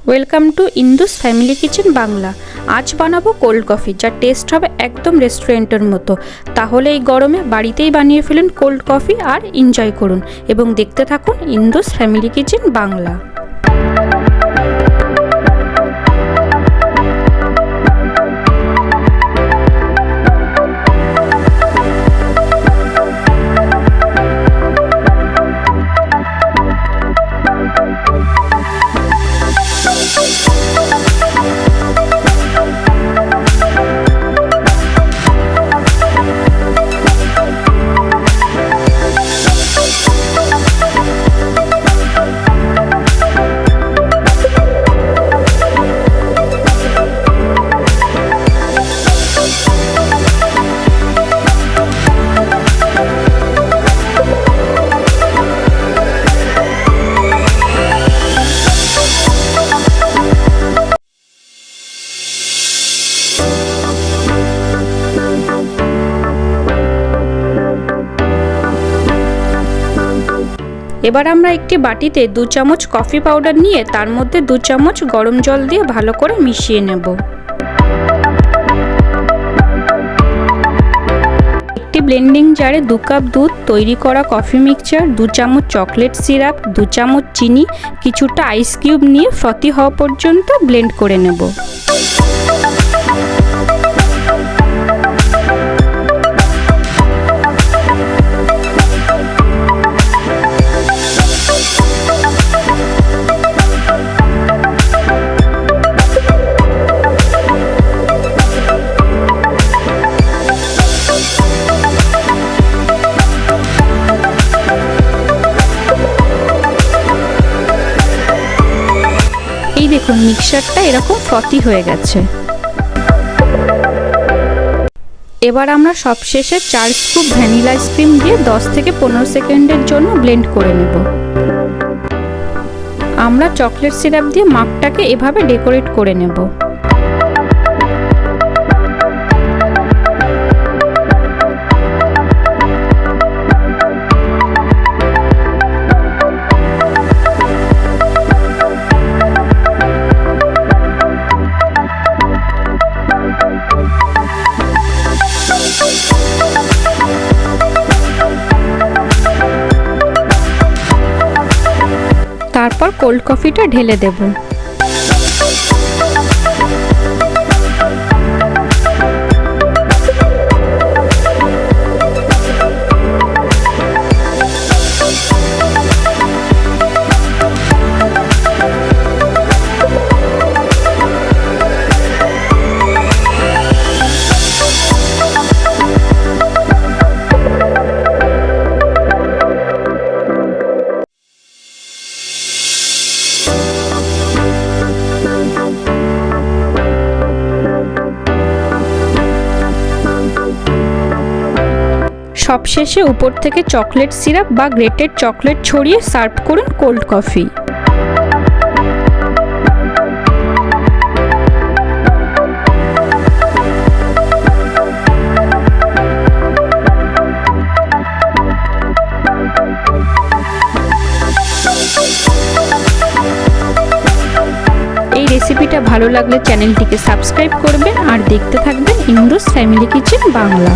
Welcome to Indus family kitchen Bangla. আজ বানাবো cold coffee, যার টেস্ট হবে একদম রেস্টুরেন্টের মতো। তাহলে এই গরমে বাড়িতেই বানিয়ে ফেলুন কোল্ড কফি আর এনজয় করুন এবং দেখতে থাকুন ইন্দুস ফ্যামিলি কিচেন বাংলা। এবার আমরা একটি বাটিতে 2 চামচ কফি পাউডার নিয়ে তার মধ্যে 2 চামচ গরম জল দিয়ে ভালো করে মিশিয়ে নেব। একটি ব্লেন্ডিং জারে 2 কাপ দুধ, তৈরি করা কফি মিক্সচার, 2 চামচ চকলেট সিরাপ, 2 চামচ চিনি, কিছুটা আইস কিউব নিয়ে ফ্রথি হওয়া পর্যন্ত ব্লেন্ড করে নেব। এই দেখুন মিক্সচারটা এরকম ফ্রথি হয়ে গেছে। এবার আমরা সবশেষে 4 স্কুপ ভ্যানিলা আইসক্রিম দিয়ে 10 থেকে 15 সেকেন্ডের জন্য ব্লেন্ড করে নেব। আমরা চকলেট সিরাপ দিয়ে মাপটাকে এভাবে ডেকোরেট করে নেব। তারপর কোল্ড কফিটা ঢেলে দেব। সবশেষে উপর থেকে চকলেট সিরাপ বা গ্রেটেড চকলেট ছড়িয়ে সার্ভ করুন কোল্ড কফি। এই রেসিপিটা ভালো লাগলে চ্যানেলটিকে সাবস্ক্রাইব করবেন আর দেখতে থাকবেন ইন্দুস ফ্যামিলি কিচেন বাংলা।